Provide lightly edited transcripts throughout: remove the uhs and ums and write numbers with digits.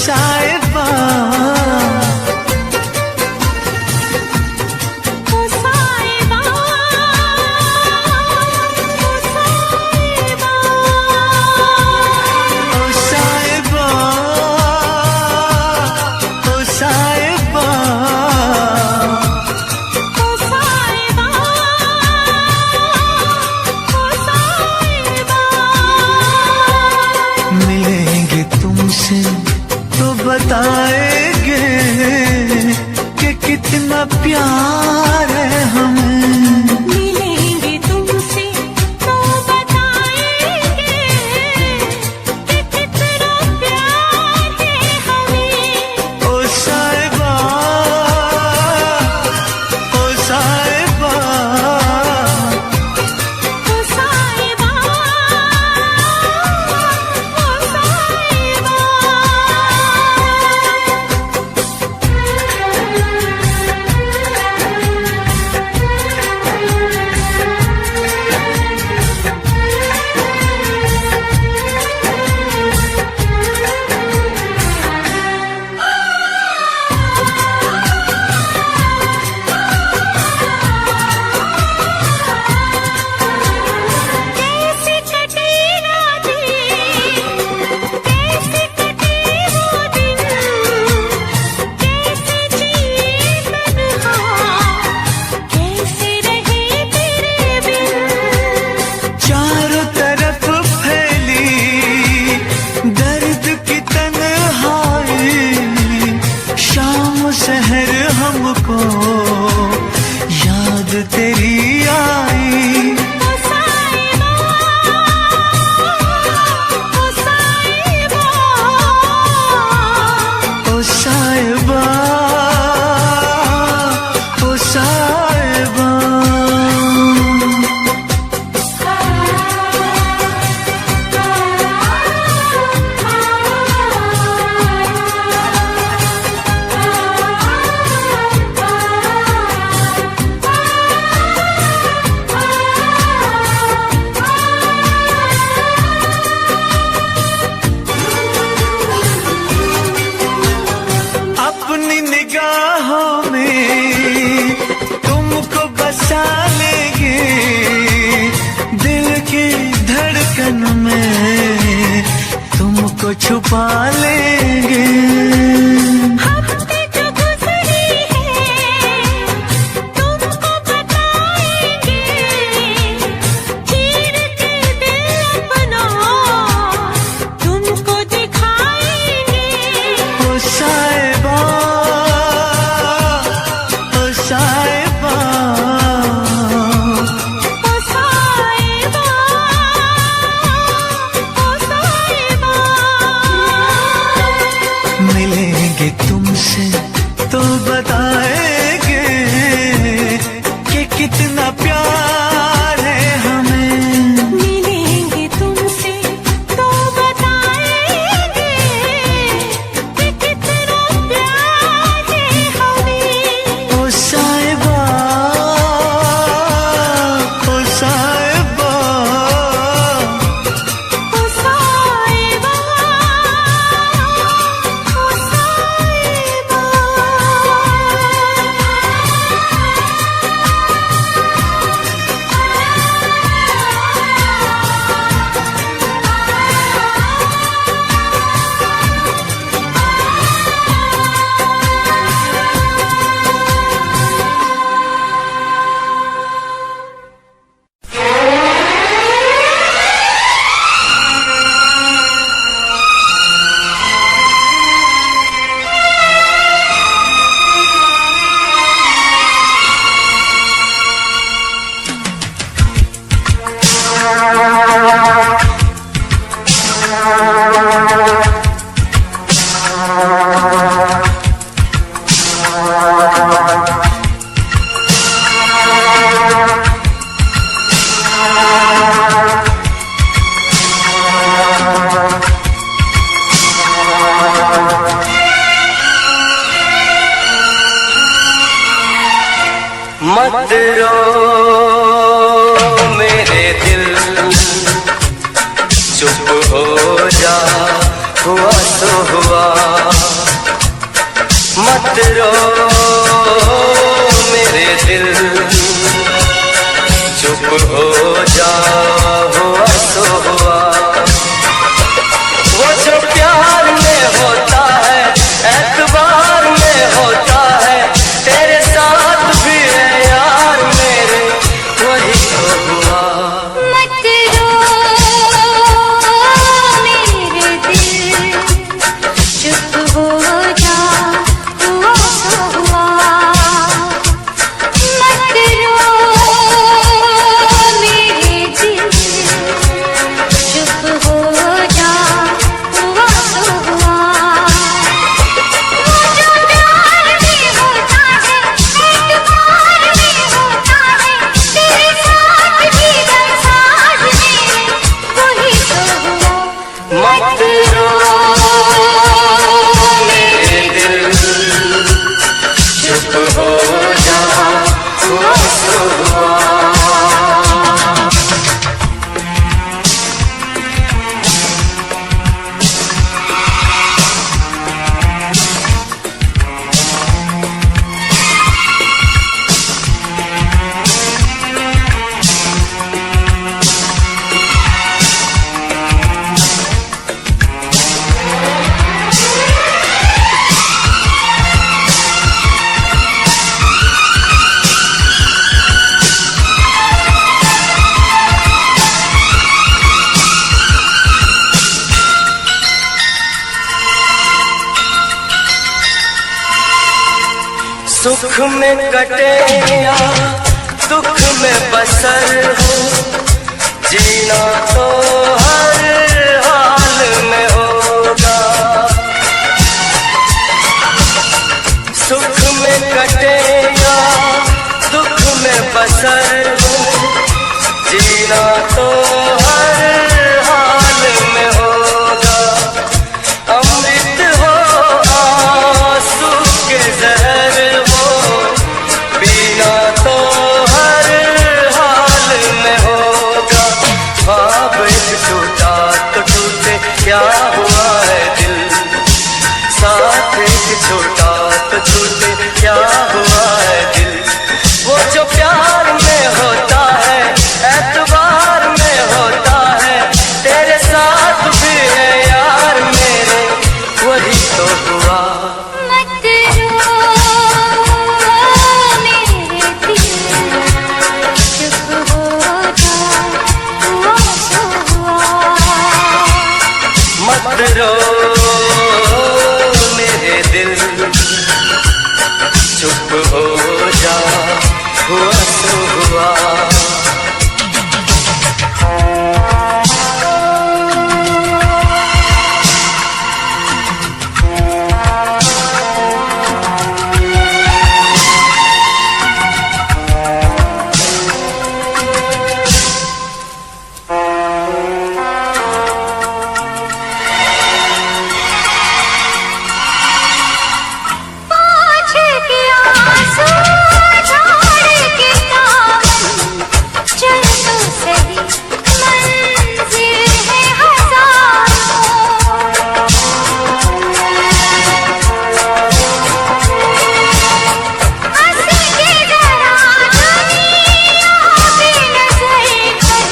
साहिबा बताएंगे कि कितना प्यार है हमें। मिलेंगे तुमसे तो बताएंगे कि कितना प्यार है हमें। ओ साहिबा, ओ साहिबा, ओ साहिबा, ओ साहिबा। शहर हमको याद तेरी आई। ओ साहिबा, ओ साहिबा, ओ साहिबा, ओ साहिबा। अपनी निगाहों में तुमको बसा लेंगे, दिल की धड़कन में तुमको छुपा लेंगे। हमने जो गुज़री है तुमको बताएंगे, चीर के दिल अपना तुमको दिखाएंगे। ओ साहिबा, ओ साहिबा, ओ साहिबा, ओ साहिबा। मिलेंगे तुमसे तो बताएंगे कि कितना प्यार है हमें। मिलेंगे तुमसे तो बताएंगे कि कितना प्यार है हमें। ओ साहिबा, ओ साहिबा, ओ साहिबा, ओ साहिबा। मत रो मेरे दिल, चुप हो जा, हुआ तो हुआ। मत रो मेरे दिल, चुप हो जा हुआ सो हुआ। वो जो प्यार में होता है, एतबार में होता है, तेरे साथ भी है यार मेरे, वही तो हुआ। मत रो मेरे दिल, चुप हो जा हुआ सो हुआ। मत रो मेरे दिल, चुप हो जा हुआ सो हुआ। वो जो प्यार में होता है, एतबार में होता है, तेरे साथ भी गमसाज मेरे, वही तो हुआ। मत रो मेरे दिल, चुप हो जा हुआ सो हुआ। सुख में कटे या दुख में बसर हो, जीना तो हर हाल में होगा। सुख में कटे या दुख में बसर हो, जीना तो हर हाल में होगा। अमृत हो आंसू के जहर हो, पीना तो हर हाल में होगा। ख्वाब एक टूटा तो टूटे, क्या हुआ है दिल, साथ एक छोटा तो छूटे, क्या हुआ है दिल। वो जो प्यार में होता है, एतबार में होता है, तेरे साथ भी है यार मेरे, वही तो हुआ। मत रो मेरे दिल, चुप हो जा हुआ सो हुआ। मत रो मेरे दिल, चुप हो जा हुआ सो हुआ। पाँच के आंसू झाड़ के दामन, चल तो सही मंजिल है हजारों। हंस के जरा दुनिया पे नजर कर,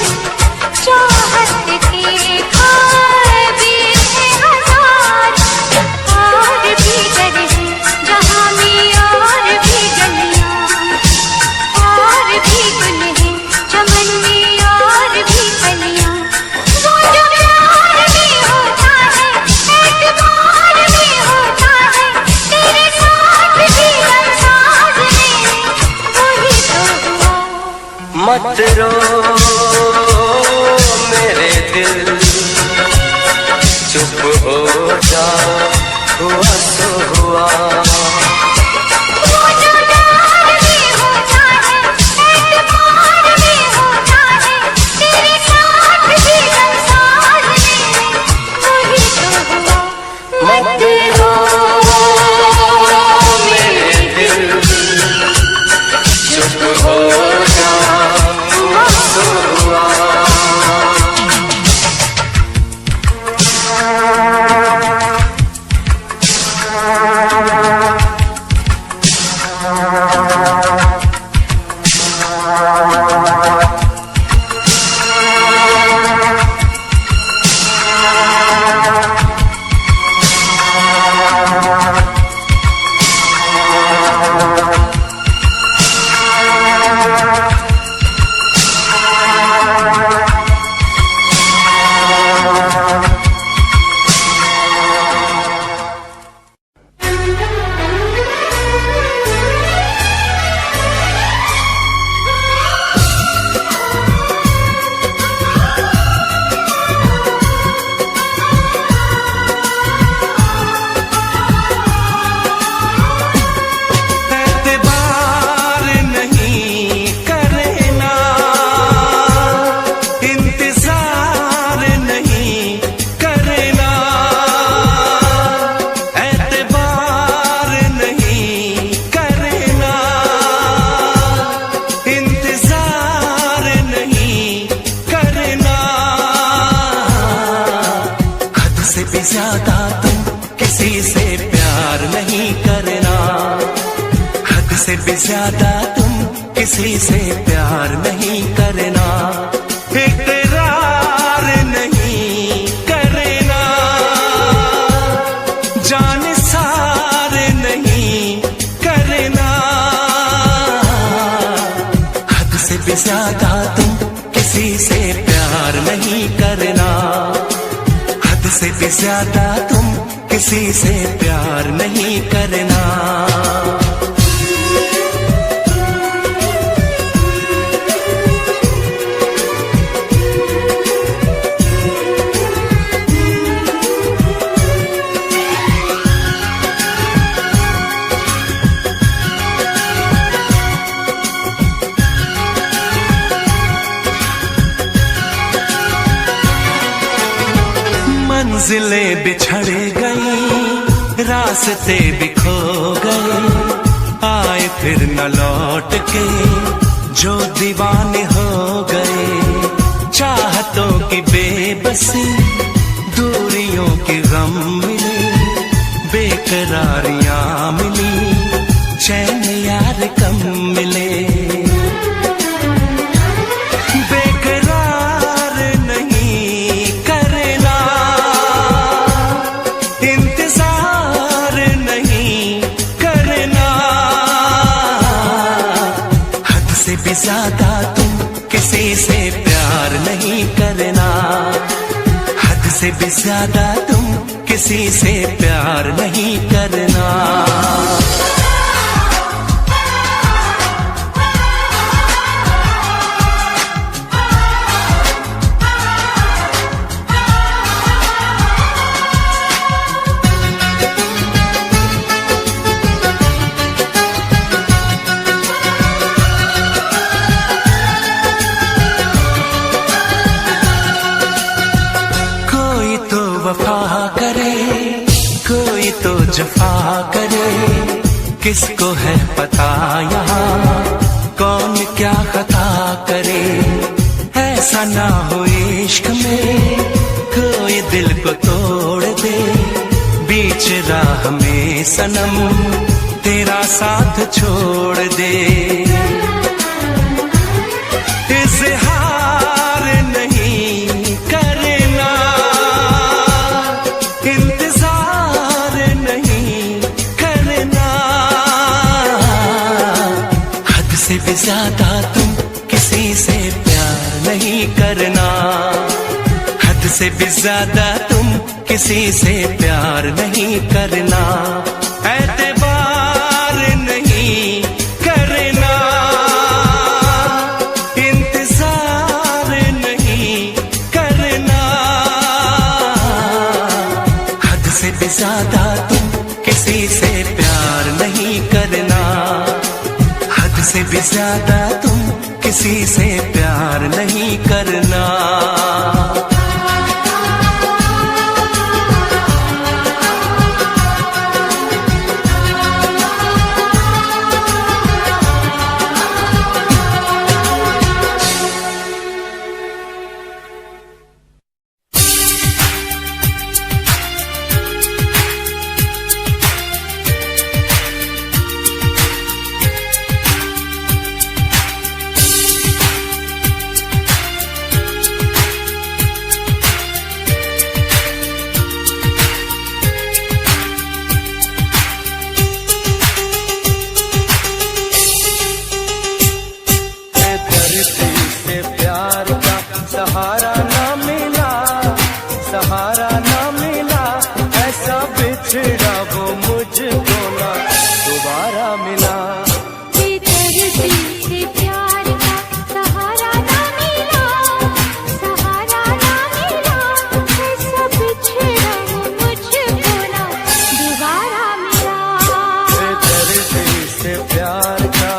चाहत के ख्वाबी है हजार। और भी डर है जहाँ में, और भी गलियाँ, और भी गुल है चमन में, और भी कलियाँ। वो जो प्यार में होता है, एतबार में होता है, तेरे साथ भी गमसाज मेरे, वही तो हुआ। मत रो मेरे दिल, चुप हो जा हुआ सो हुआ। वो जो प्यार में होता है, एतबार में होता है, तेरे साथ भी गमसाज मेरे, वही तो हुआ। मत रो मेरे दिल, चुप हो जा हुआ ज्यादा तुम किसी से प्यार नहीं करना, हद से भी ज्यादा तुम किसी से प्यार नहीं करना, इकरार नहीं करना, जान सार नहीं करना, हद से भी ज्यादा तुम किसी से प्यार नहीं करना, से भी ज्यादा तुम किसी से प्यार नहीं करना। मंजिलें बिछड़ गई, रास्ते बिखो गए, आए फिर न लौट के जो दीवाने हो गए, चाहतों की बेबसी दूरियों के गम मिले, बेकरारियां मिली, चैन यार कम मिले, ज्यादा तुम किसी से प्यार नहीं करना, हद से भी ज्यादा तुम किसी से प्यार नहीं करना। वफा करे कोई तो जफा करे, किसको है पता यहाँ कौन क्या खता करे, ऐसा ना हो इश्क में कोई दिल को तोड़ दे, बीच राह में सनम तेरा साथ छोड़ दे, इज़हार नहीं करना, इंतजार नहीं करना, हद से भी ज्यादा तुम किसी से प्यार नहीं करना, हद से भी ज्यादा तुम किसी से प्यार नहीं करना, एतबार नहीं करना, इंतजार नहीं करना, हद से भी ज्यादा तुम किसी से प्यार नहीं करना, हद से भी ज्यादा तुम किसी से प्यार नहीं करना। मुझको ना दोबारा मिला। बेदर्दी से प्यार का सहारा ना मिला, सहारा ना मिला, ऐसा बिछड़ा मुझको ना दोबारा मिला। बेदर्दी से प्यार का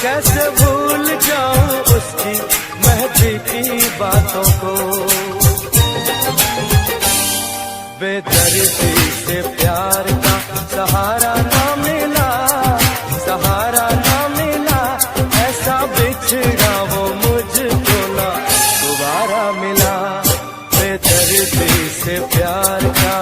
कैसे भूल जाऊं उसकी महती की बातों को। बेदर्दी से प्यार का सहारा ना मिला, सहारा ना मिला, ऐसा बिछड़ा वो मुझको ना दोबारा मिला। बेदर्दी से प्यार का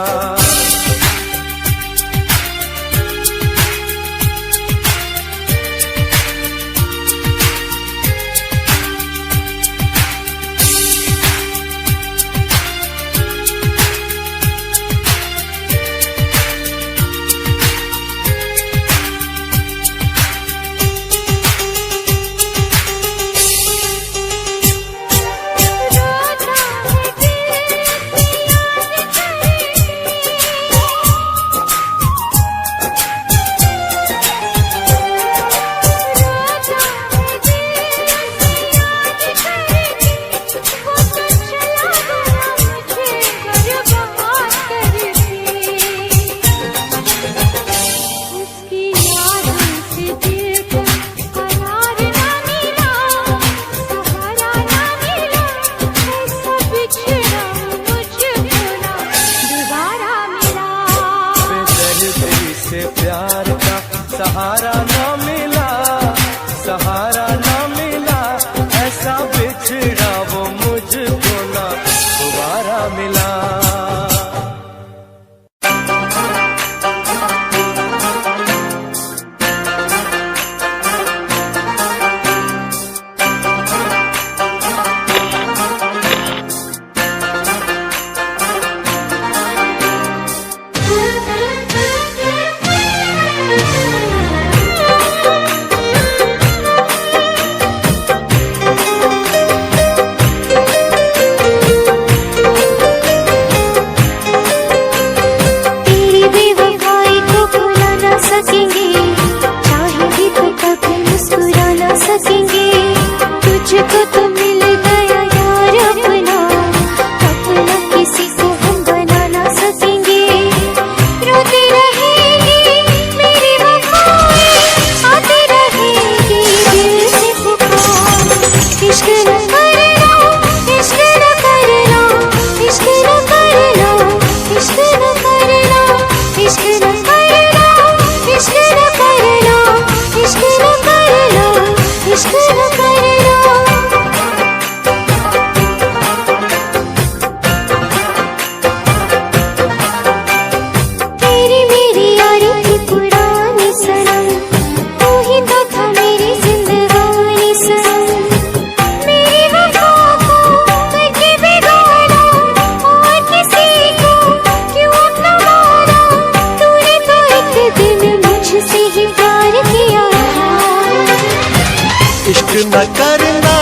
इश्क न करना,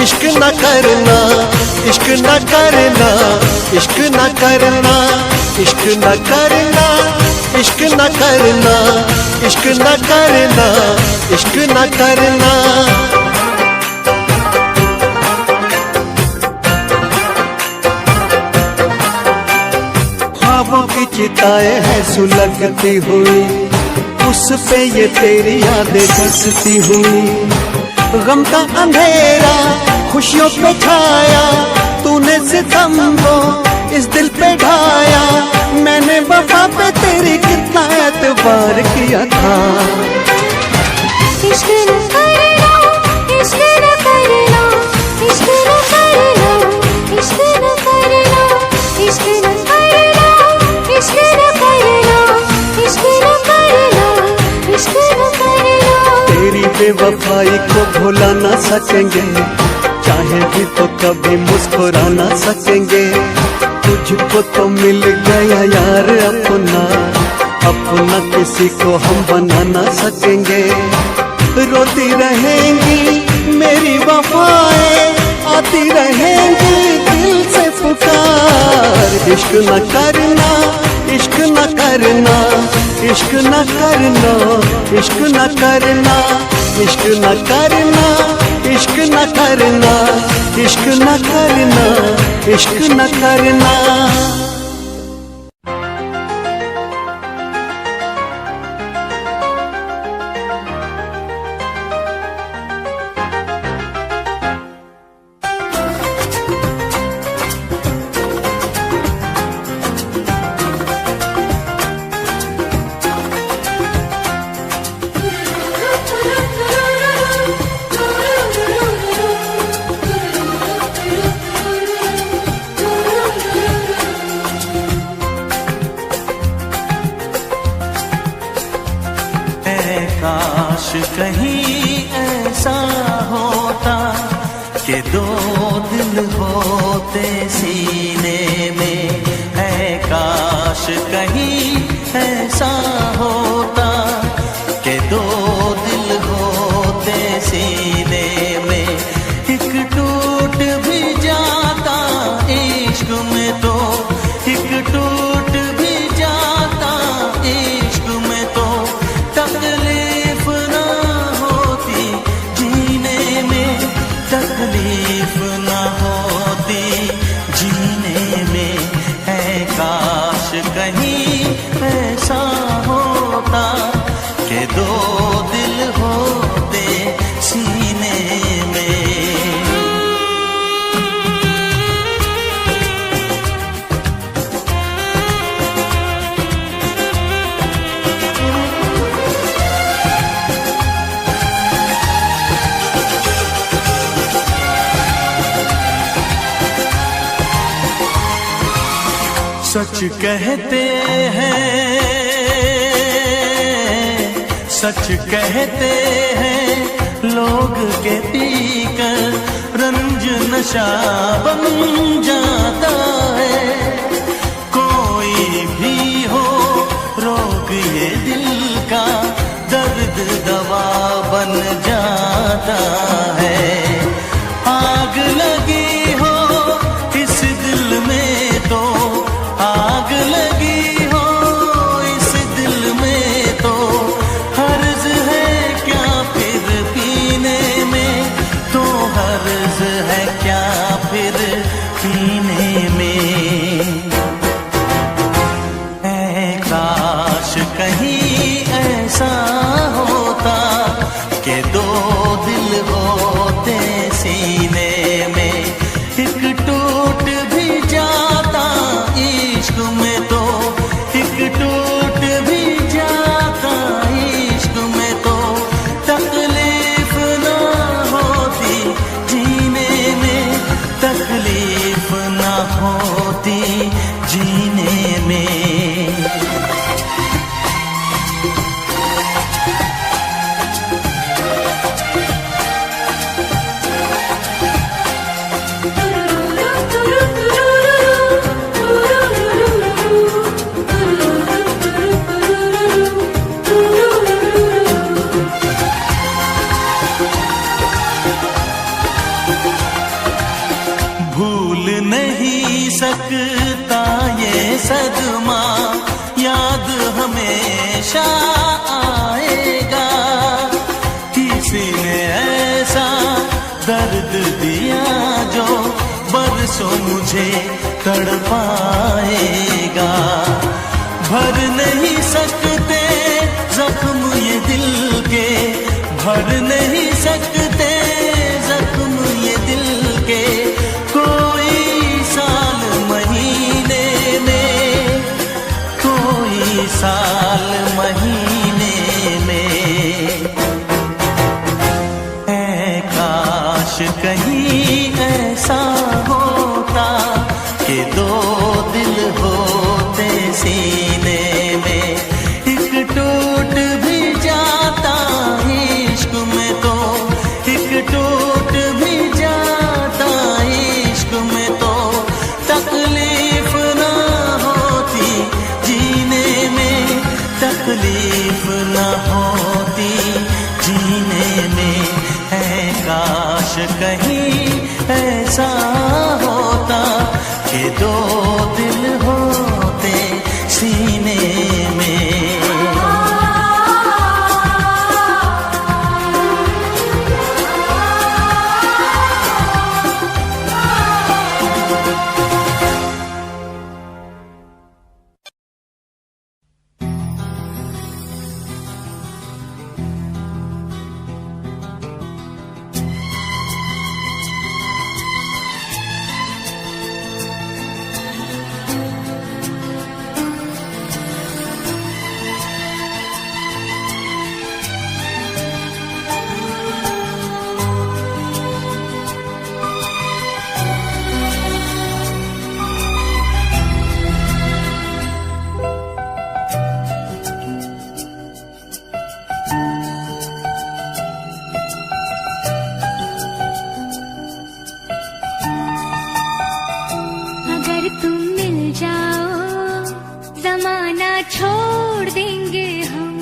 इश्क न करना, इश्क न करना, इश्क न करना, इश्क न करना, इश्क न करना, इश्क न करना, इश्क न करना। ख्वाबों की चिताएं हैं सुलगती हुई, उस पे ये तेरी यादें बसती हुई। गम का अंधेरा खुशियों पे छाया, तूने सितम को इस दिल पे ढाया। मैंने वफा पे तेरी कितना एतबार किया था। इश्क न करना, इश्क न करना, इश्क न करना, इश्क न करना, इश्क न करना, इश्क न करना, इश्क न करना, इश्क न करना। तेरी बेवफाई को भुला ना सकेंगे, चाहे भी तो कभी मुस्कुरा ना सकेंगे। तुझको तो मिल गया यार अपना, अपना किसी को हम बना ना सकेंगे। रोती रहेंगी मेरी वफाएं, आती रहेंगी दिल से पुकार। इश्क न करना, इश्क न करना, इश्क न करना, इश्क न करना, इश्क न करना, इश्क न करना, इश्क न करना, इश्क न करना। काश कहीं ऐसा होता कि दो दिल होते सीने में। है काश कहीं ऐसा होता कि दो दिल होते सीने में। एक टूट भी जाता इश्क में तो, एक टूट भी जाता इश्क में तो तकलीफ ना होती जीने में, तकलीफ ना होती जीने में। है काश कहीं ऐसा होता कि दो दिल होते सीने में। सच कहते हैं, सच कहते हैं लोग के पीकर रंज नशा बन जाता है। कोई भी हो रोग ये दिल का, दर्द दवा बन जाता है। आग लगी हो इस दिल में तो, आग लगी हो इस दिल में तो हर्ज है क्या फिर पीने में, तो हर्ज है क्या फिर पीने में। ऐ काश कहीं ऐसा होता कि दो दिल होते सीने में। एक टूट भी जाता इश्क में तो, एक टूट भी जाता इश्क में तो तकलीफ ना होती जीने में, तकलीफ ना होती जीने में। सदमा याद हमेशा आएगा। किसी ने ऐसा दर्द दिया जो बरसों मुझे तड़पाएगा। भर नहीं सकते जख्म ये दिल के, भर नहीं सकते जख्म ये दिल के, कोई साल महीने में, कोई साल महीने में। ऐ काश कहीं ऐसा होता कि दो दिल होते सीने में, एक टूट भी जाता इश्क में तो, एक टूट भी जाता इश्क में तो, तकलीफ ना होती जीने में, तकलीफ ना होती जीने में। है काश कहीं ऐसा होता कि दो दिल होते सीने में। छोड़ देंगे हम,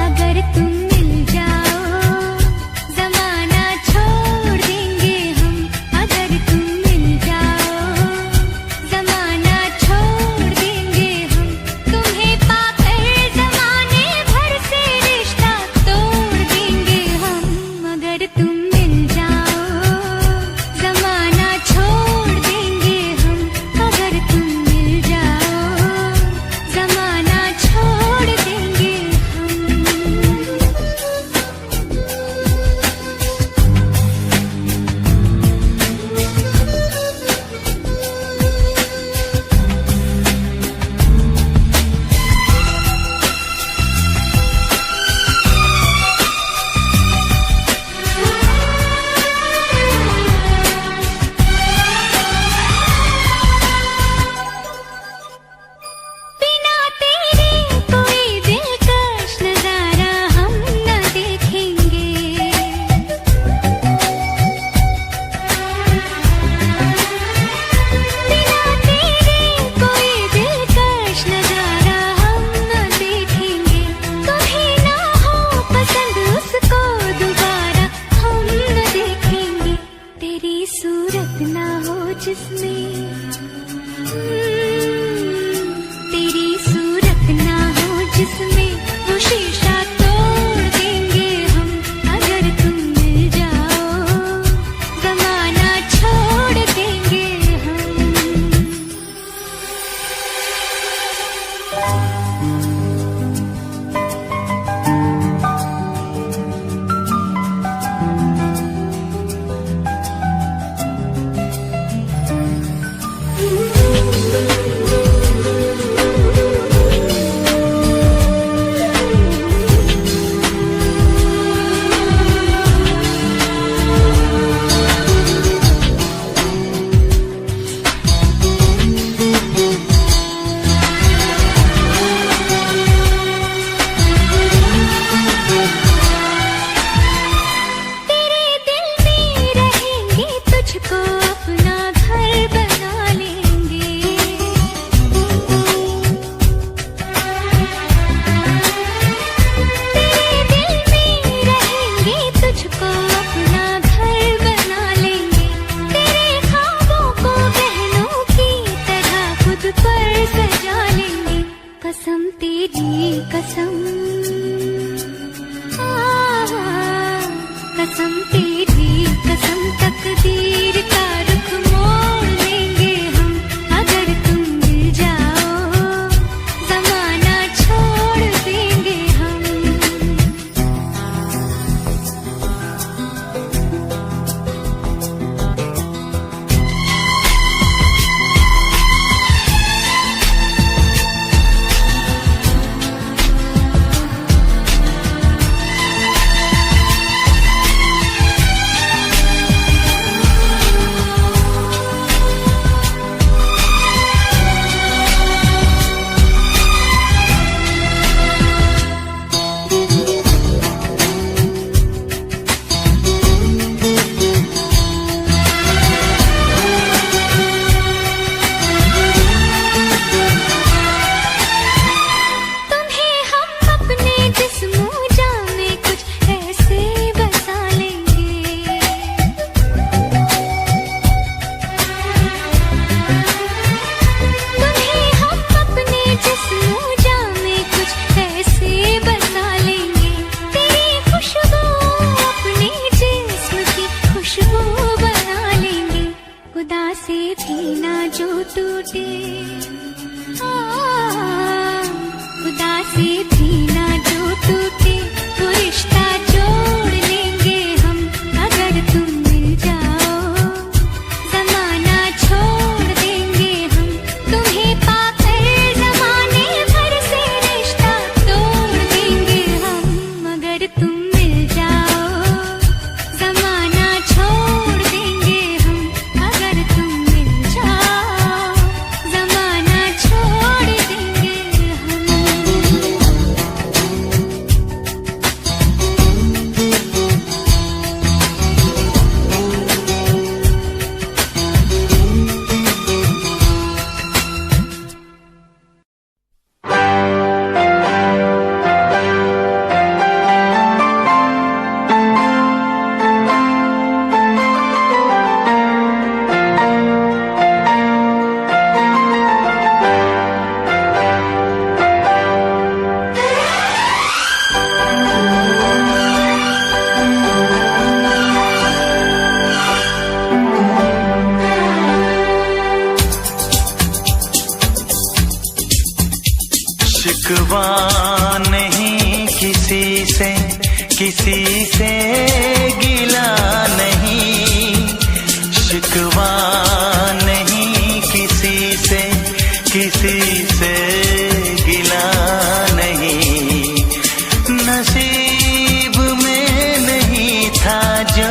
अगर तुम मिल जाओ जमाना छोड़ देंगे हम, अगर तुम मिल जाओ जमाना छोड़ देंगे हम, तुम्हें पाकर जमाने भर से रिश्ता तोड़ देंगे हम, अगर तुम मिल जाओ जमाना छोड़ देंगे हम, अगर तुम मिल जाओ जमाना छोड़ देंगे हम। बिना तेरे कोई दिलकश नजारा हम न देखेंगे, बिना तेरे कोई दिलकश नजारा हम न देखेंगे, कभी ना हो पसंद उसको दोबारा हम न देखेंगे, तेरी सूरत ना हो जिसमें, तेरी सूरत ना हो जिसमें, वो शीशा तोड़ देंगे हम, अगर तुम मिल जाओ जमाना छोड़ देंगे हम। कसम तेरी कसम, कसम तेरी कसम, तकदीर का रुख मोड़ लेंगे हम अगर तुम मिल जाओ, जमाना छोड़ देंगे हम। शिकवा नहीं किसी से, किसी से गिला नहीं, शिकवा नहीं किसी से, किसी से गिला नहीं, नसीब में नहीं था जो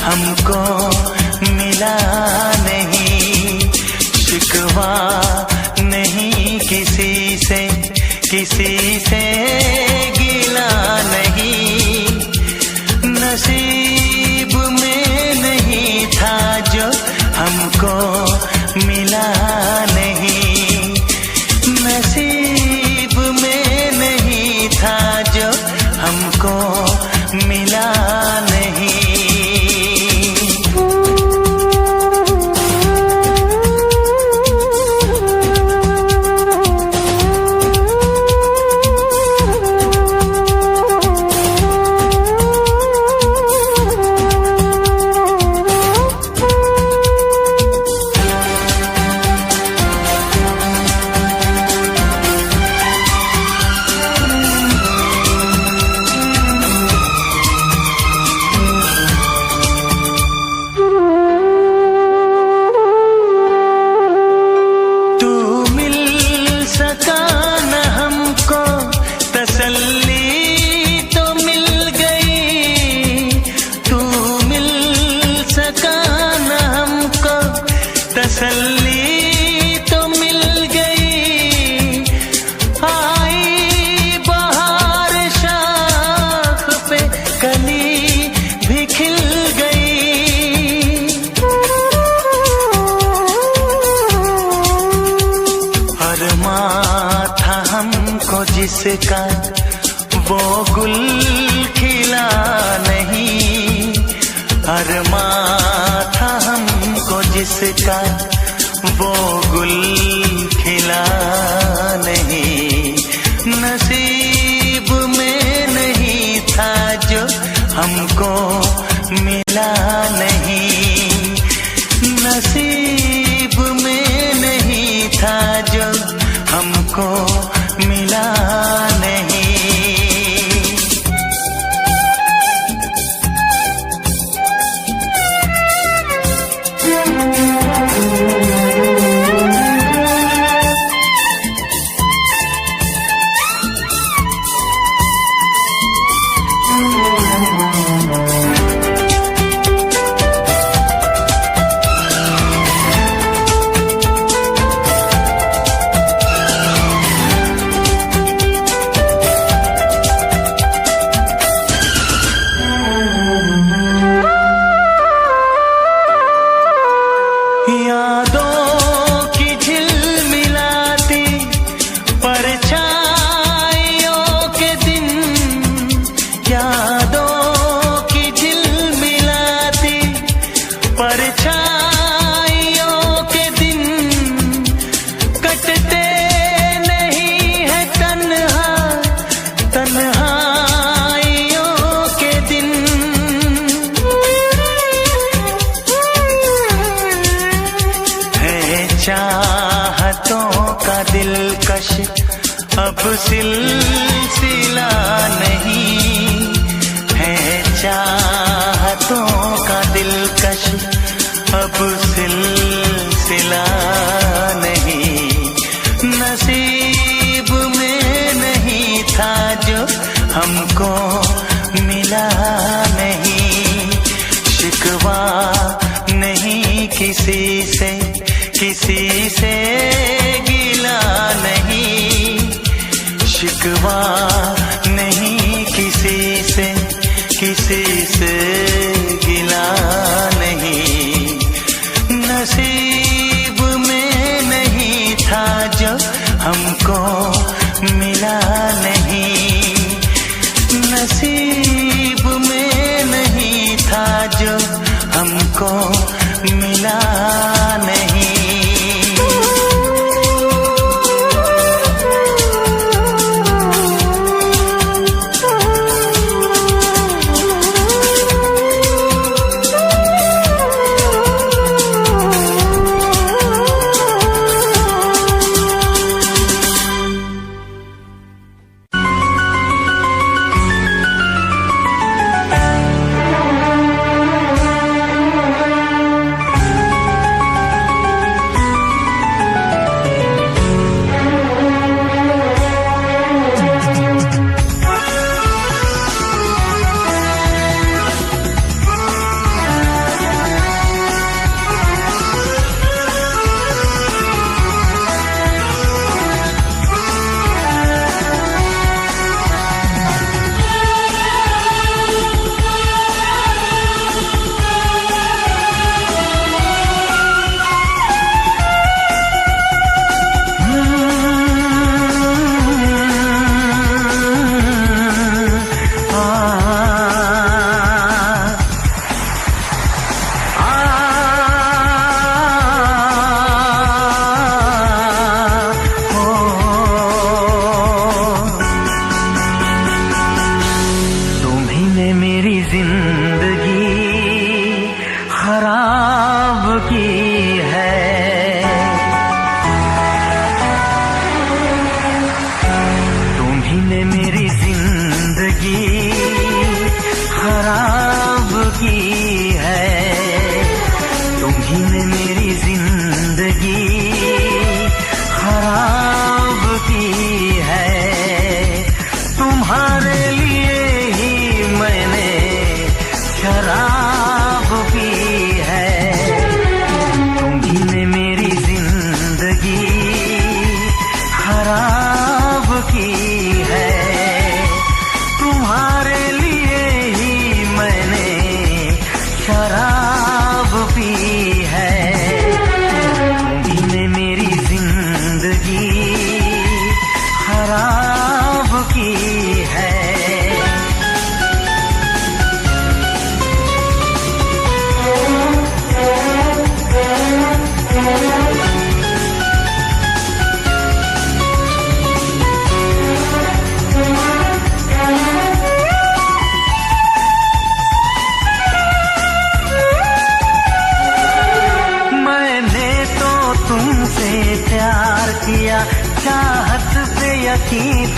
हमको मिला नहीं, शिकवा नहीं किसी से, किसी से गिला नहीं, नसीब में नहीं था जो हमको मिला नहीं, नसीब में नहीं था जो हमको मिला नहीं। तसल्ली तो मिल गई, आई बहार शाख पे कली भी खिल गई, अरमां था हमको जिसका वो गुल खिला नहीं, अरमां था हमको जिसका वो गुल खिला नहीं, नसीब में नहीं था जो हमको मिला नहीं, नसीब में नहीं था जो हमको मिला नहीं। यादों की झिलमिलाती परछाइयों के दिन, यादों की झिलमिलाती परछाइयों के दिन कटते नहीं है तन्हा तन्हाइयों के दिन। चाहतों का दिलकश अब सिलसिला नहीं है, चाहतों का दिलकश अब सिलसिला नहीं। नसीब में नहीं था जो हमको मिला नहीं, शिकवा नहीं किसी से गिला नहीं, शिकवा नहीं किसी से गिला नहीं। नसीब में नहीं था जो हमको मिला नहीं, नसीब में नहीं था जो हमको मिला नहीं।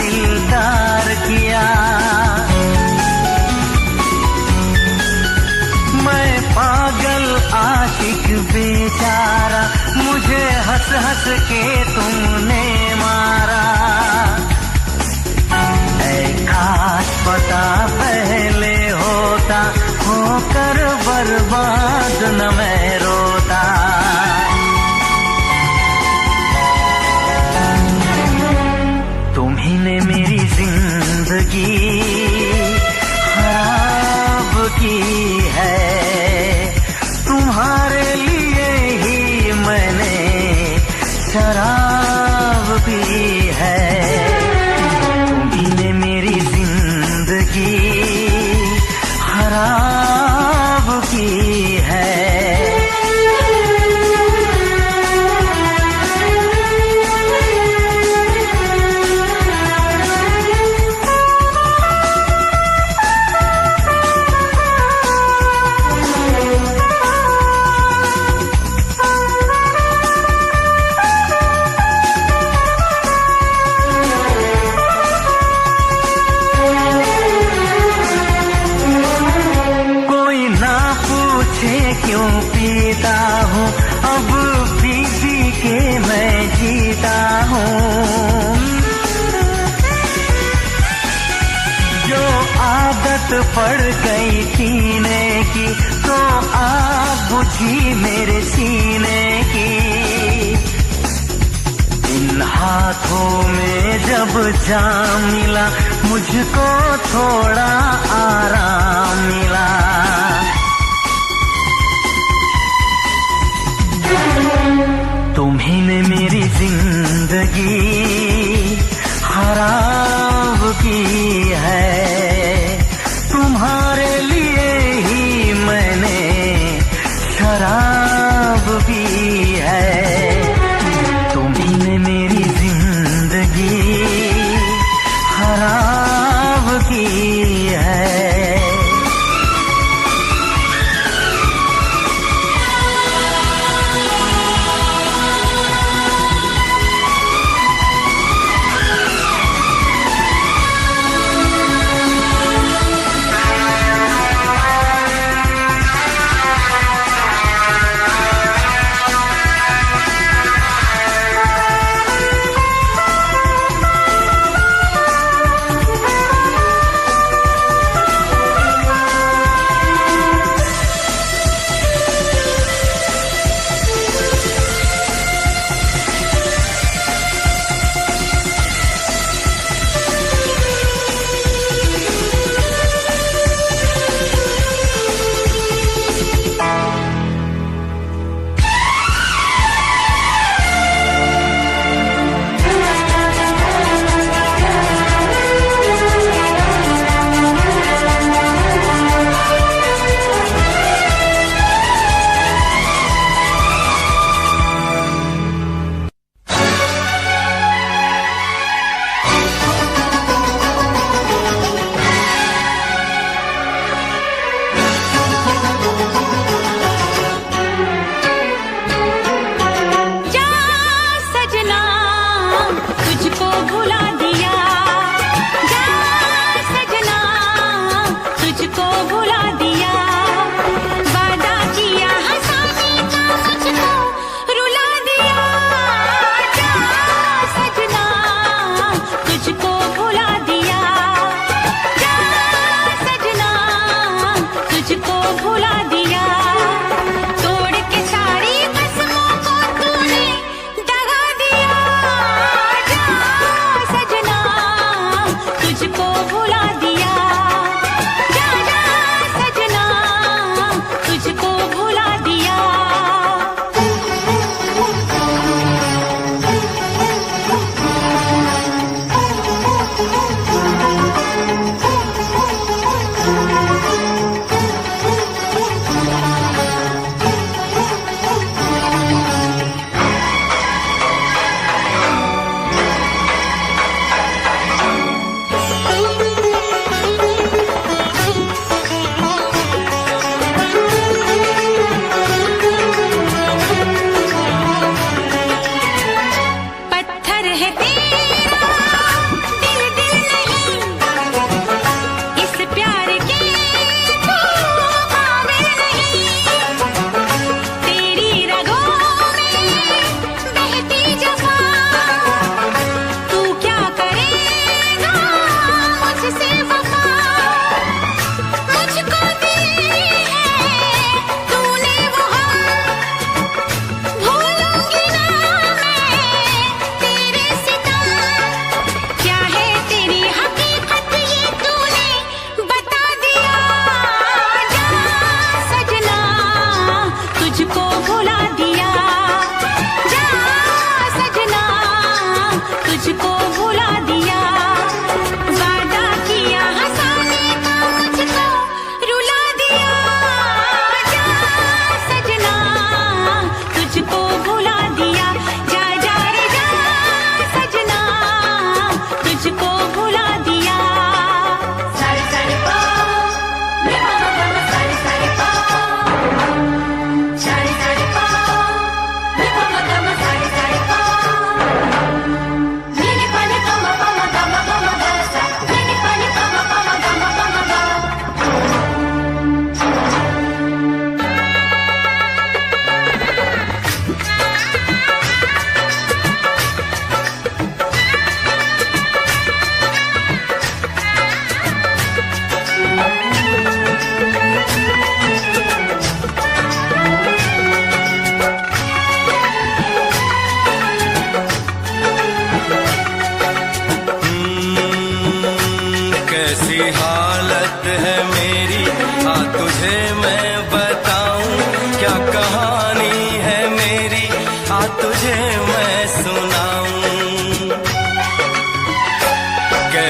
दिलदार किया। मैं पागल आशिक बेचारा, मुझे हंस हंस के तुमने मारा। काश पता पहले होता, होकर बर्बाद न मैं रोता। तुम्ही ने मेरी जिंदगी खराब की है, तुम्हारे लिए ही मैंने शराब पी है। खराब की है। क्यों पीता हूँ अब पी पी के मैं जीता हूँ। जो आदत पड़ गई पीने की, तो आग बुझी मेरे सीने की। इन हाथों में जब जाम मिला, मुझको थोड़ा आराम मिला। तुम्ही ने मेरी जिंदगी खराब की है, तुम्हारे लिए ही मैंने शराब पी है। तुम्ही ने मेरी जिंदगी खराब की है।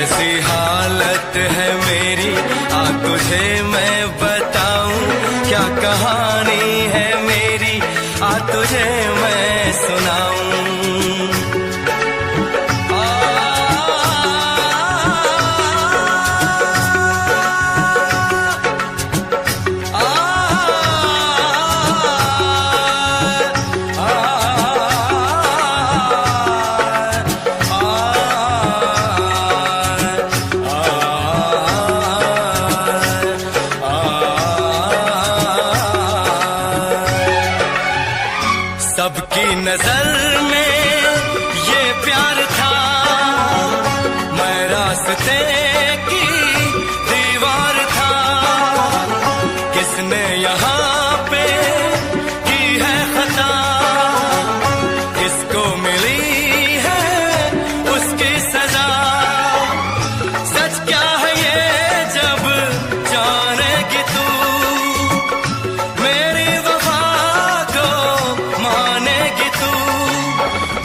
कैसी हालत है मेरी, आ तुझे मैं बताऊं क्या कहानी है मेरी, आ तुझे मैं सुनाऊं। सबकी नजर में ये प्यार था, मैं रास्ते की दीवार था, किसने यहाँ पे की है खता, किसको मिली है उसकी सजा। सच क्या है ये जब जानेगी तू, मेरी वफा को मानेगी तू।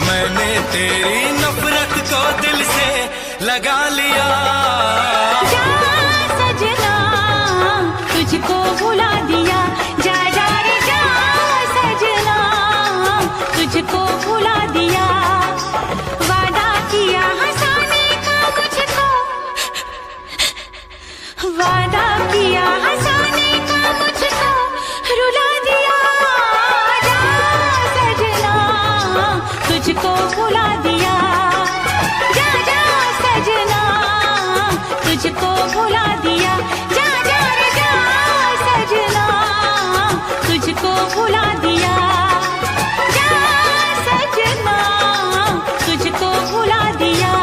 मैंने तेरी नफरत को दिल से लगा लिया। जा सजना तुझको भुला दिया, जा जा रे जा सजना तुझको भुला दिया। वादा किया हंसाने का मुझको, वादा किया हंसाने का मुझको रुला दिया। जा सजना तुझको भुला दिया, जा जा सजना तुझको भुला दिया। जा जा रे जा सजना तुझको भुला दिया, जा सजना तुझको भुला दिया।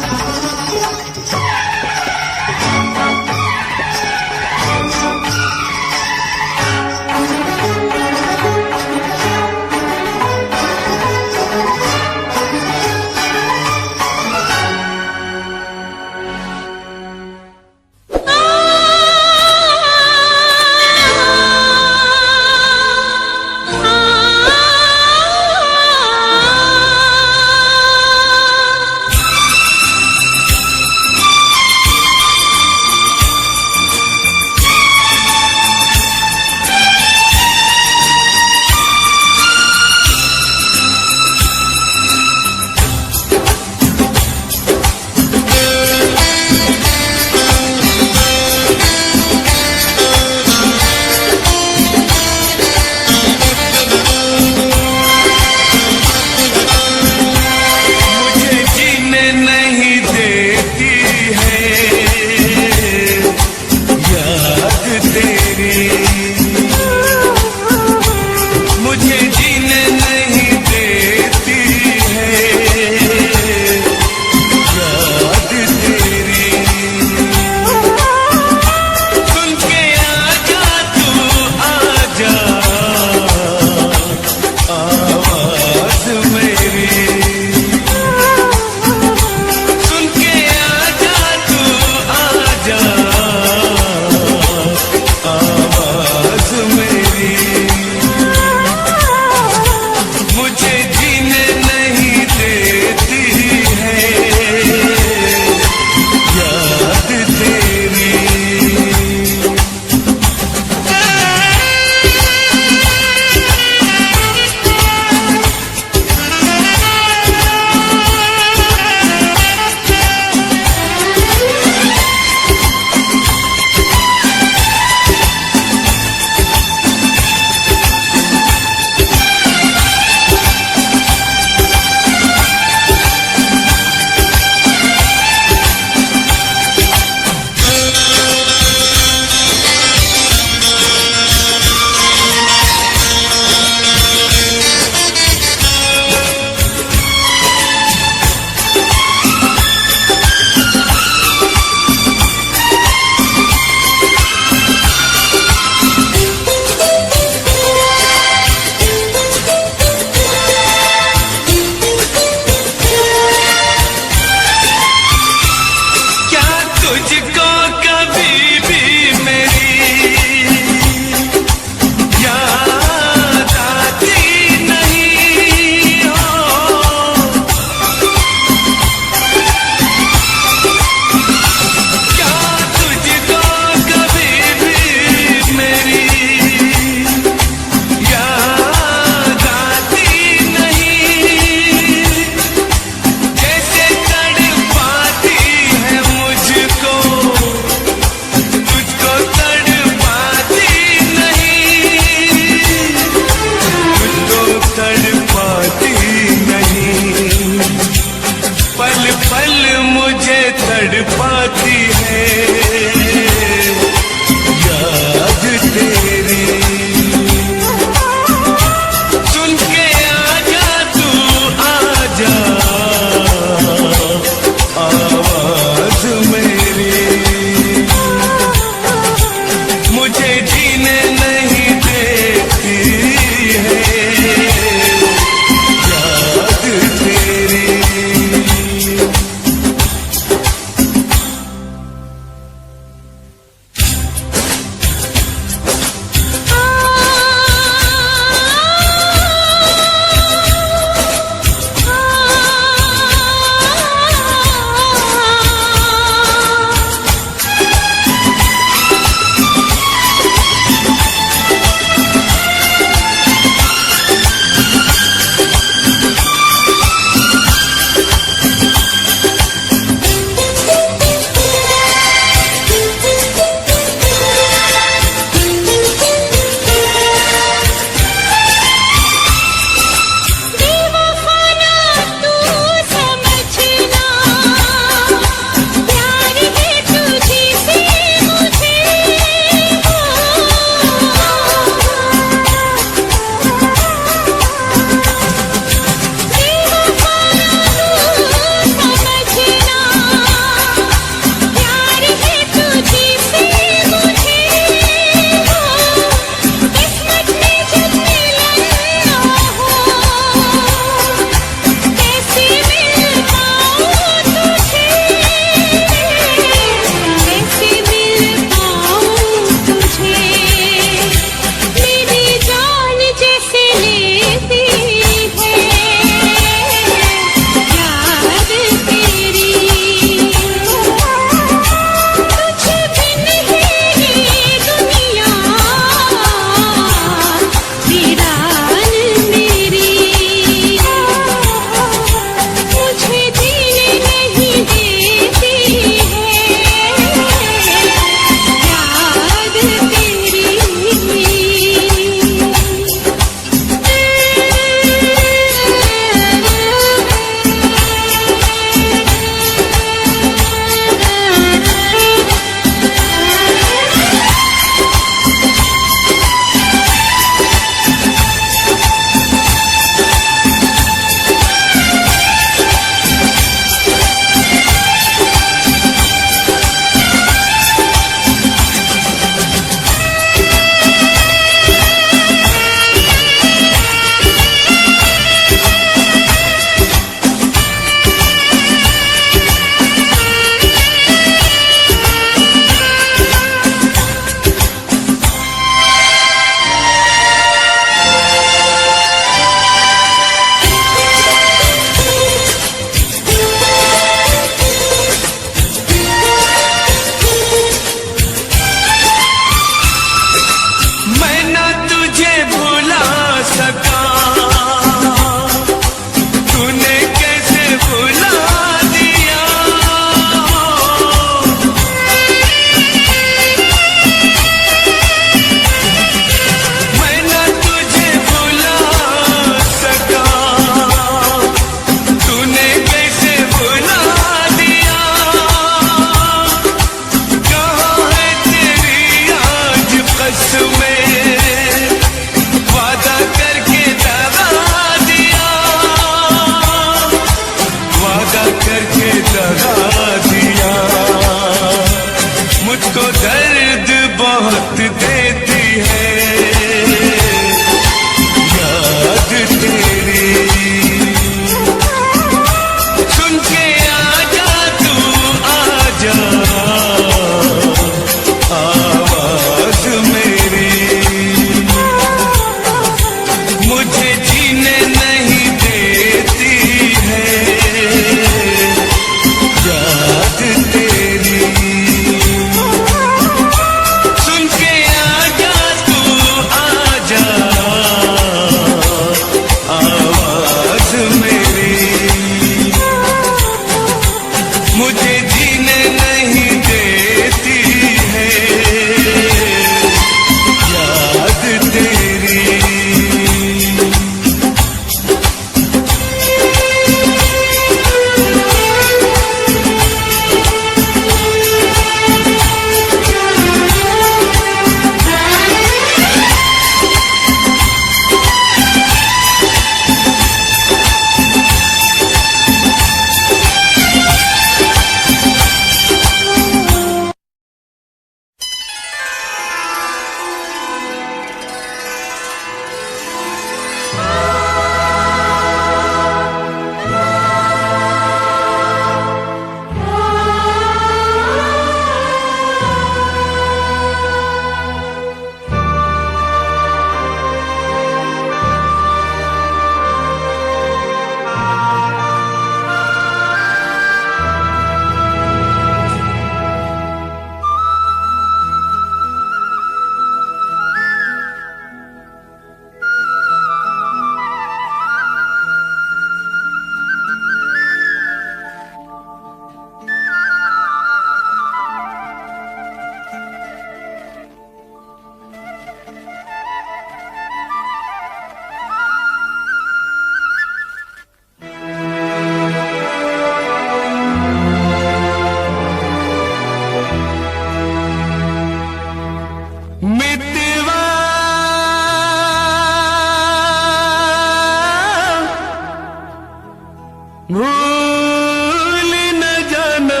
भूल न जाना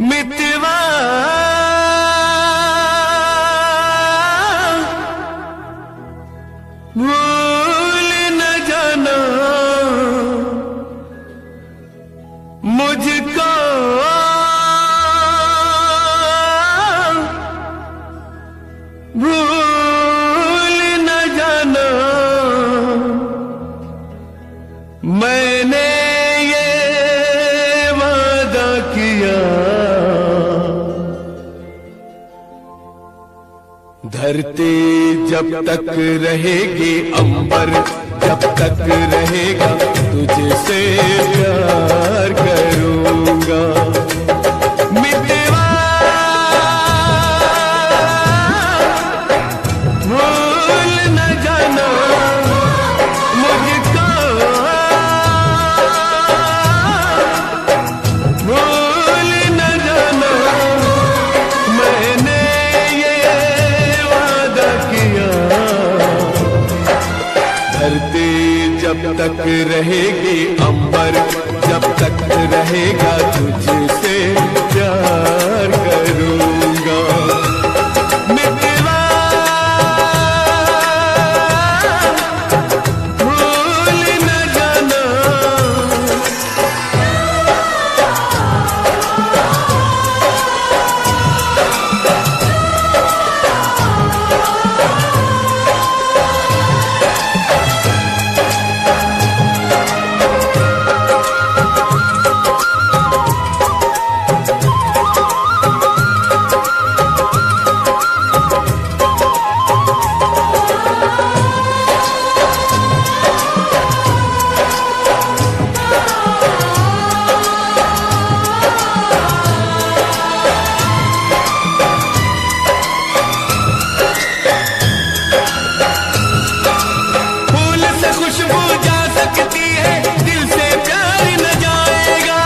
मितवा भूल न जाना मुझको भूल न जाना मैंने ये वादा किया धरती जब तक रहेगी अंबर जब तक रहेगा तुझसे प्यार करूंगा मितवा भूल न जाना मुझको भूल न जाना मैंने ये वादा किया धरती जब तक रहेगी अंबर जब तक रहेगा तुझसे प्यार करूंगा मितवा भूल न जाना फूल से खुशबू जा सकती है दिल से प्यार न जाएगा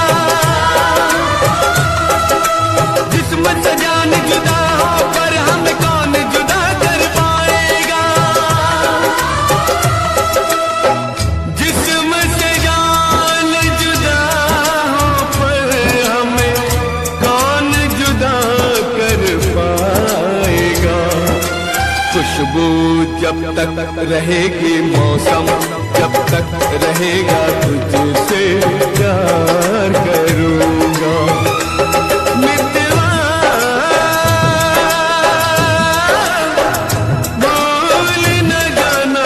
जिस्म से जान जुदा हो पर हम कौन जुदा कर पाएगा जिस्म से जान जुदा हो पर हमें कौन जुदा कर पाएगा खुशबू जब तक रहेगी मौसम जब तक रहेगा तुझसे प्यार करूंगा मितवा भूल न जाना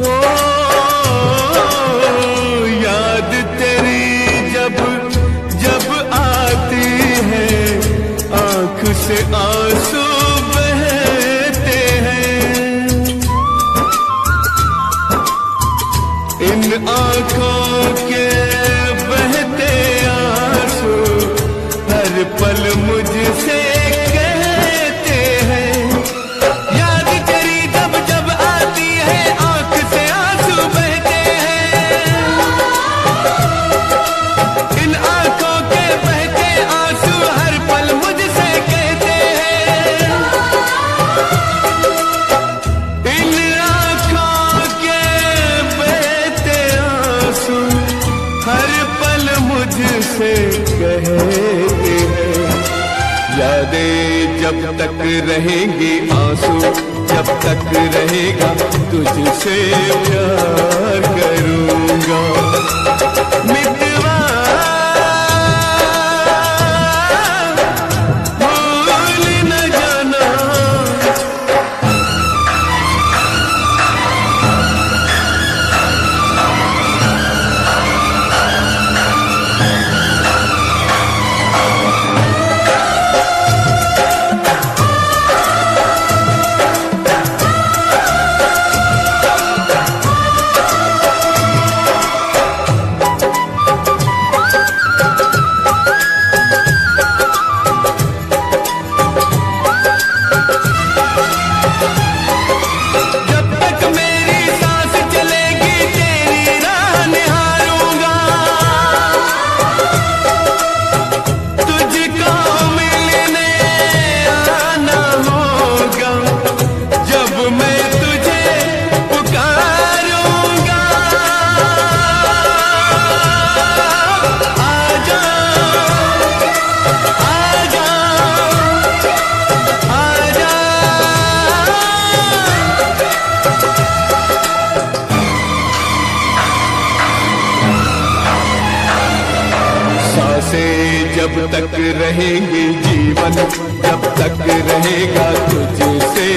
ओ याद तेरी जब जब आती है आंख से आंसू बहते हैं इन आंखों के बहते आंसू हर पल मुझसे कहते हैं याद तेरी जब जब आती है आंख से आंसू बहते हैं इन आंखों के बहते आंसू हर पल मुझसे कहते हैं इन आंखों के बहते आंसू हर पल मुझसे कहते हैं यादें जब तक रहेंगी आंसू जब तक रहेगा तुझसे प्यार करूंगा मितवा भूल न जाना तुझसे जब तक रहेंगे जीवन, जब तक रहेगा तुझसे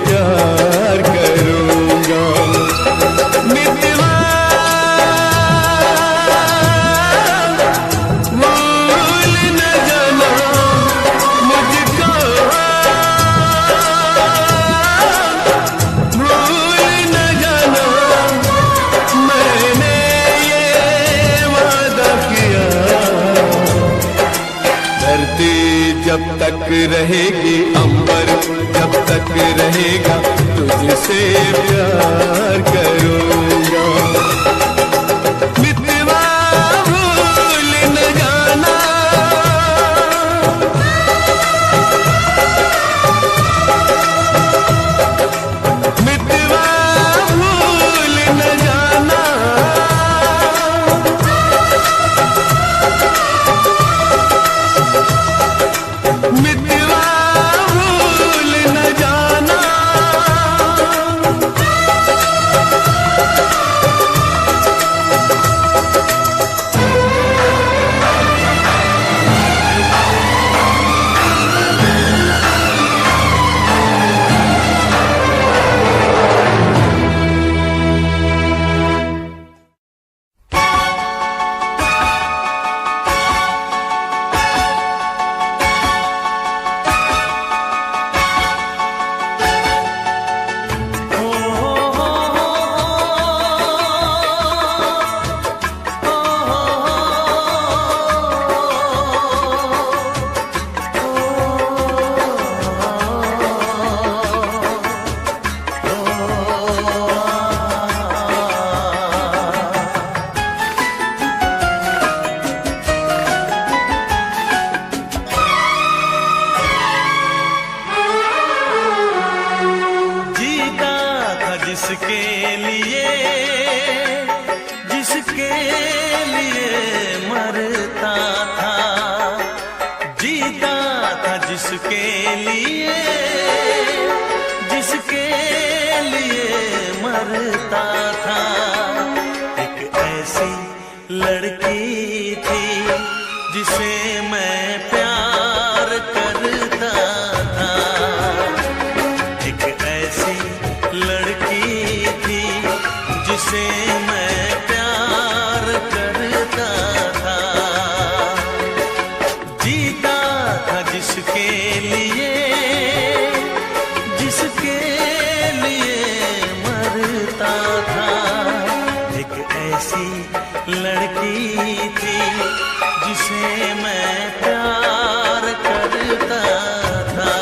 प्यार करूँगा। मितवा भूल न जाना मुझको, भूल न जाना मैंने ये वादा किया। धरती जब तक रहेगी, अंबर जब तक रहेगा तुझसे प्यार करूँगा। मितवा भूल न जाना, मितवा भूल न जाना, मितवा भूल न जाना। जिसके लिए, जिसके लिए मरता था, जीता था जिसके लिए, जिसके लिए मरता था। एक ऐसी लड़की थी जिसे मैं प्यार करता था, एक ऐसी लड़की थी जिसे मैं प्यार करता था। जीता था जिसके लिए, जिसके लिए मरता था। एक ऐसी लड़की थी जिसे मैं प्यार करता था,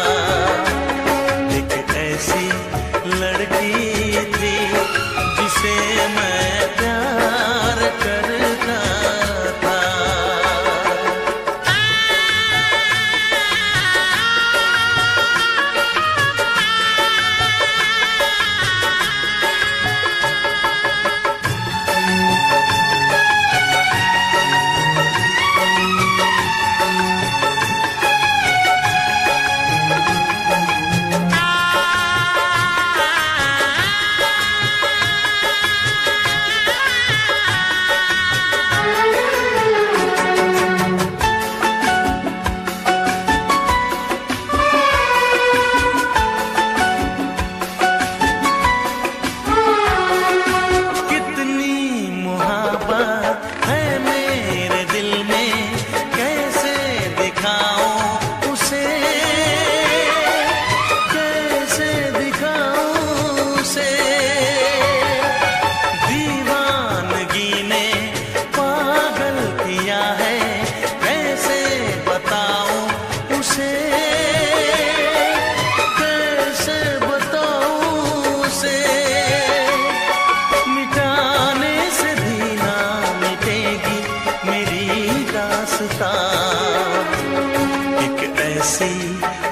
एक ऐसी लड़की थी जिसे मैं प्यार करता था।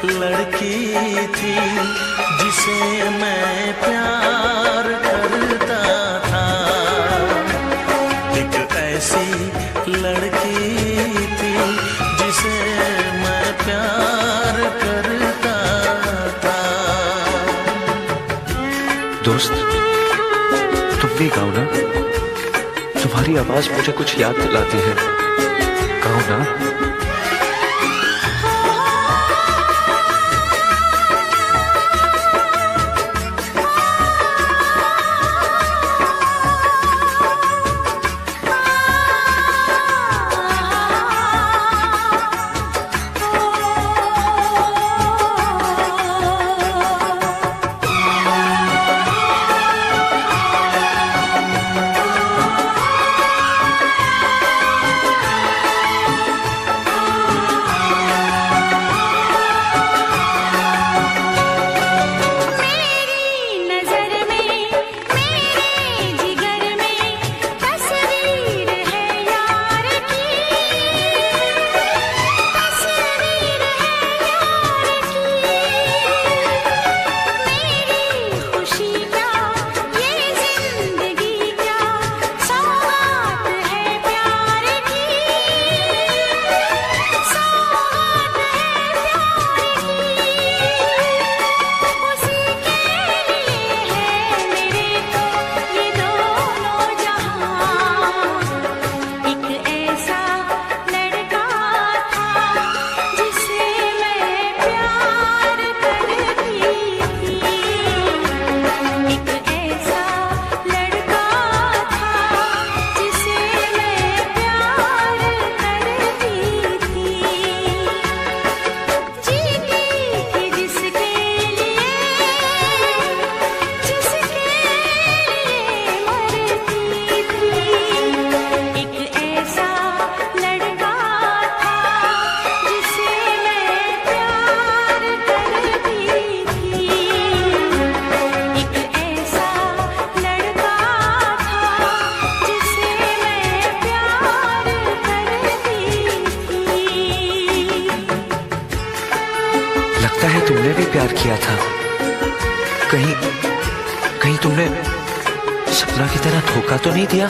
लड़की थी जिसे मैं प्यार करता था, एक ऐसी लड़की थी जिसे मैं प्यार करता था। दोस्त, तुम भी गाओ ना, तुम्हारी आवाज मुझे कुछ याद दिलाती है। कहूँ ना। तुमने भी प्यार किया था। कहीं कहीं तुमने सपना की तरह धोखा तो नहीं दिया?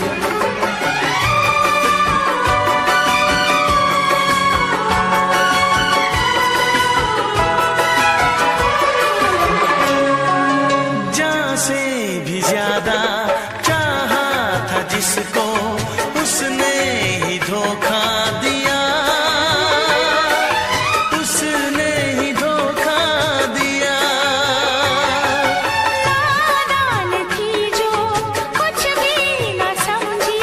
जान से भी ज्यादा चाहा था जिसको, उसने ही धोखा दिया, उसने ही धोखा दिया। नादान थी जो कुछ भी न समझी,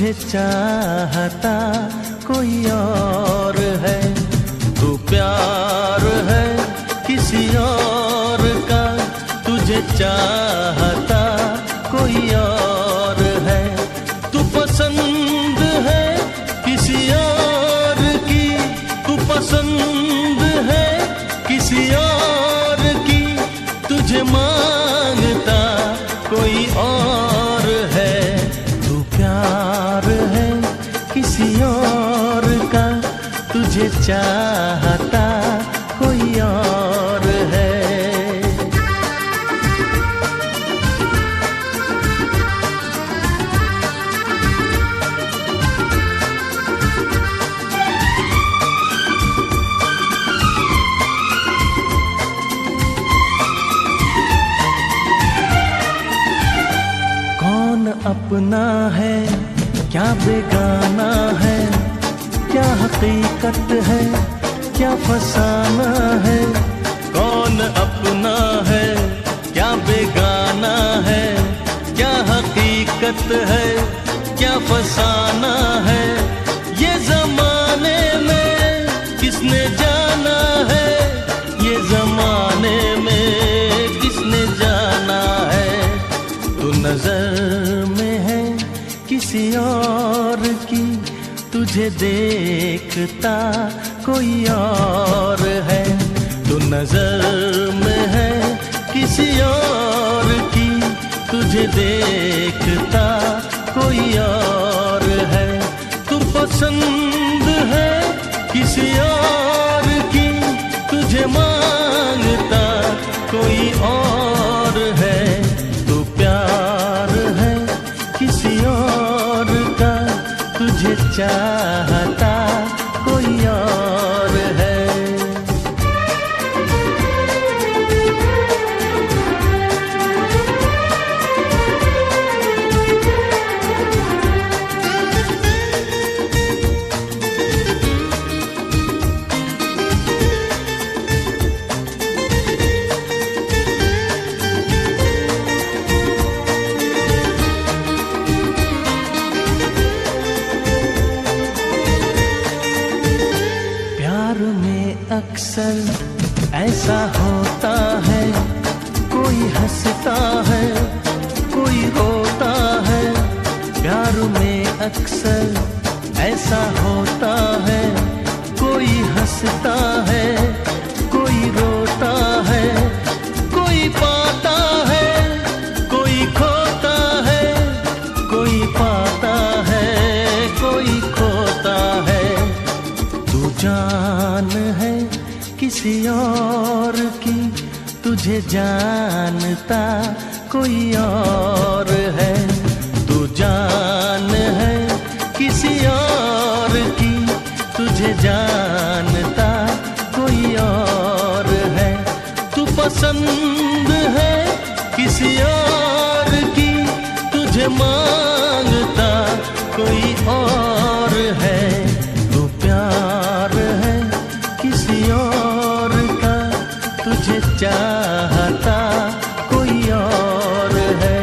तुझे चाहता कोई और है। तू प्यार है किसी और का, तुझे चाहता कोई और है। तू पसंद है किसी और की, तू पसंद है किसी और की, तुझे मांगता कोई और है। तू प्यार है किसी और का, तुझे चाहता कोई और है। कौन अपना है क्या बेगाना है, क्या हकीकत है क्या फसाना है। कौन अपना है क्या बेगाना है, क्या हकीकत है क्या फसाना है। ये जमाने में किसने जाना है, ये जमाने में किसने जाना है। तू नजर में है किसी और की, तुझे देखता कोई और है। तू नजर में है किसी और की, तुझे देखता कोई और है। तू पसंद है किसी और की, तुझे मांगता कोई और है। तू प्यार है किसी और का, तुझे चाहता कोई और है। अक्सर ऐसा होता है, कोई हंसता है कोई रोता है। प्यार में अक्सर ऐसा होता है, कोई हंसता है कोई रोता है। कोई पाता है कोई खोता है, कोई पाता है कोई खोता है। तू जान है किसी और की, तुझे जानता कोई और है। तू जान है किसी और की, तुझे जानता कोई और है। तू पसंद है किसी और की, तुझे मांगता कोई और है। तू प्यार है किसी और का, तुझे चाहता कोई और है।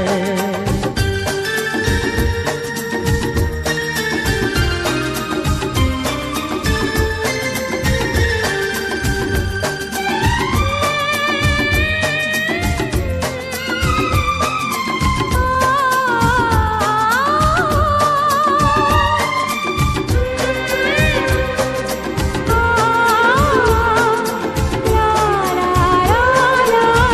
ला ला ला ला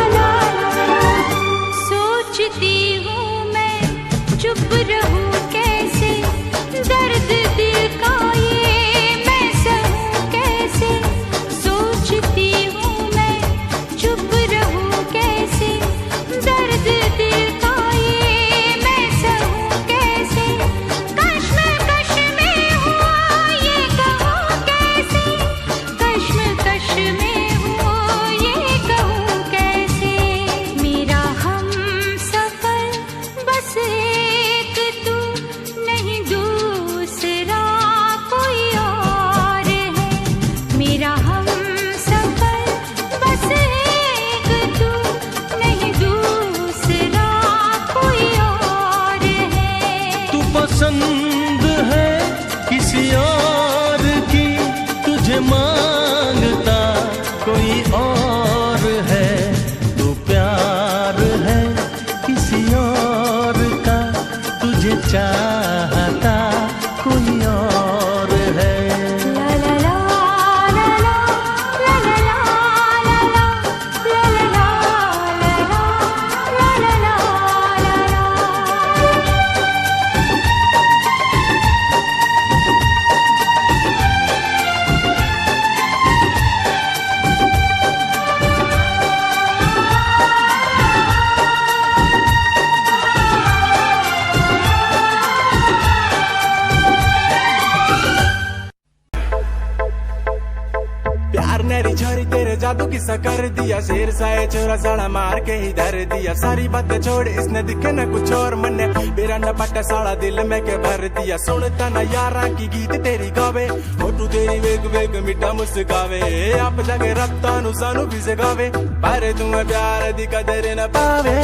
नरी छोरी तेरे जादू किस्सा कर दिया, शेर साए चोरा साड़ा मार के ही धर दिया। सारी बातें छोड़ इसने दिखे न कुछ और मन्ने, मेरा न पटा साड़ा दिल में के भर दिया। सुनता न यारा की गीत तेरी गावे, होठू तेरी वेग वेग मिठा मुस्कावे। आप जाके रत्ता नु सानू भी सिखावे, पर तुम्हें प्यार दी कदर न पावे।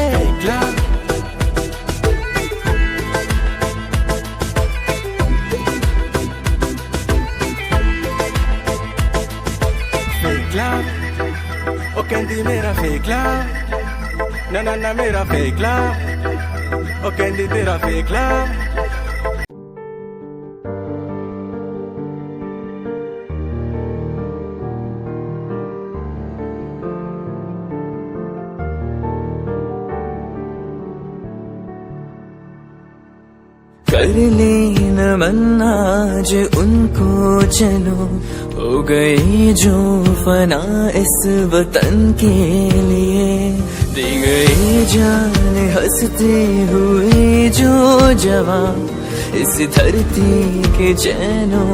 ओ कहंदी मेरा फेक लव, ना ना ना मेरा फेक लव, ओ कहंदी तेरा फेक लव। कर ले नमन आज उनको चलो, हो गए जो फना इस वतन के लिए। दी गई जान हंसते हुए जो जवान, इस धरती के चैनो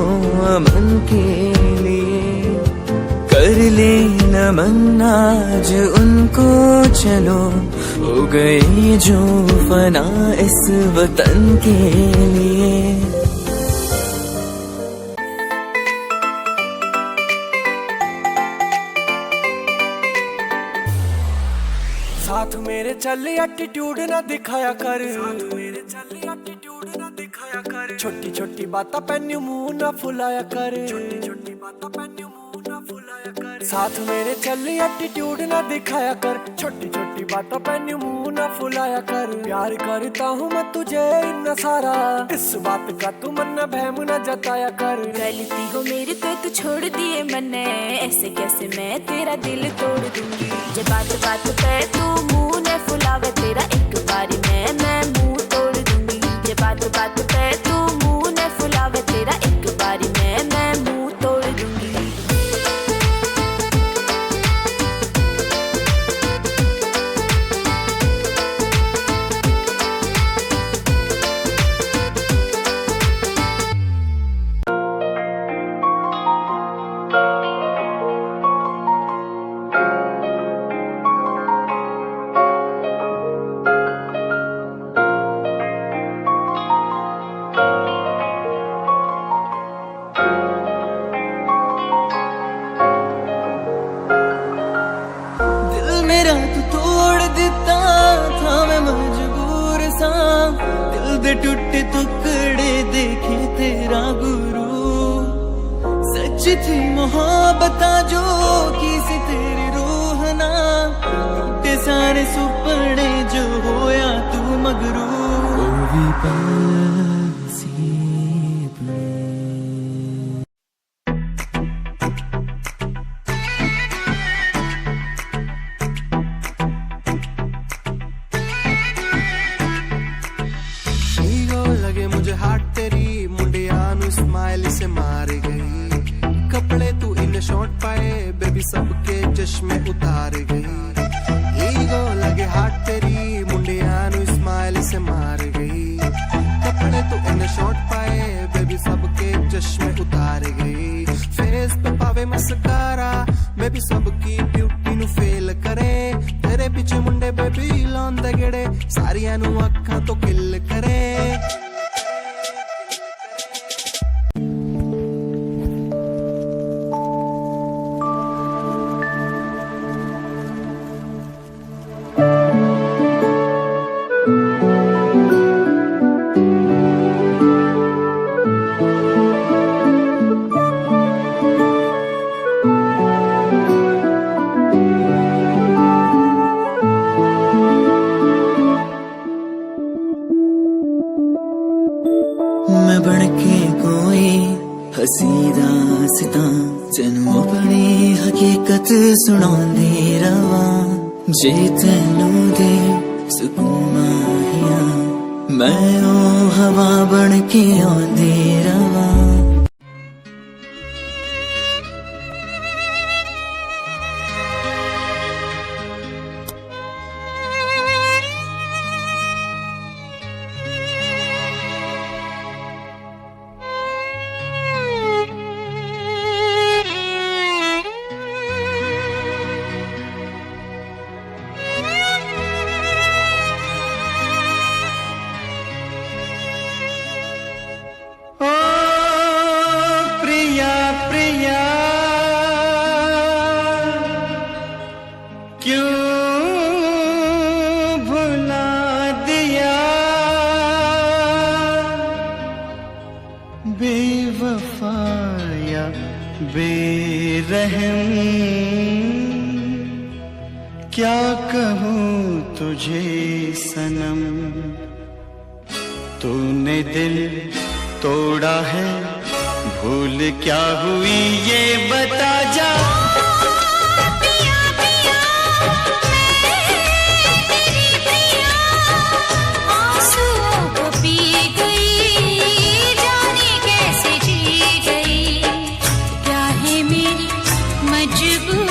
अमन के लिए। कर ले नमन आज उनको चलो, हो गए जो फना इस वतन के लिए। साथ मेरे चल एटीट्यूड ना दिखाया कर, साथ मेरे चल एटीट्यूड ना दिखाया कर। छोटी छोटी बातें पे न्यू मुंह ना फुलाया कर, छोटी छोटी बातें पे न्यू मुंह ना फुलाया कर। साथ मेरे चल एटीट्यूड ना दिखाया कर, छोटी छोटी बातें पे न्यू मुंह ना फुलाया कर। प्यार करता हूँ मैं तुझे इतना सारा, इस बात का तू मन न बहम न जताया कर। गलती हो मेरी तो तू छोड़ दिए मैंने, ऐसे कैसे मैं तेरा दिल तोड़ दूंगी। जब बात बात पे तू मुंह न फुलावे, तेरा एक बारी मैं मुंह तोड़ दूंगी। जब बात बात पे तू मुंह न फुलावे, तेरा एक बारी मैं मुंह तोड़ दूंगी। दे टूटे टुकड़े देखे तेरा गुरु, सच थी मोहब्बत जो किसी तेरी रूह ना। टूटे सारे सुपने जो होया तू मगरू, ओ भी मुझे हार्ट तेरी मुंडिया नु स्माइल से मार गई। कपड़े तू इन शॉर्ट पाए बेबी सबके चश्मे उतार गई। ईगो लगे हार्ट तेरी मुंडिया नु स्माइल से मार गई। कपड़े तू इन शॉर्ट पाए बेबी सबके चश्मे उतार गई। फेस पे पावे मस्कारा बेबी सबकी ब्यूटी नु फेल करे। तेरे पीछे मुंडे बेबी लौंदे गेड़े, सारियां नु अखां तो किल करे। मैं बनके कोई हसी दास्ता, तेनू अपनी हकीकत सुनांदी रवा। जे तेनू दे सुकून माहिया, मैं ओ हवा बनके आंदी रवा। बेरहम क्या कहूँ तुझे सनम, तूने दिल तोड़ा है, भूल क्या हुई ये बता जा। पिया पिया मैं तेरी पिया, आंसुओं को पी गई, जाने कैसे जी गई, क्या है मेरी मजबूरी।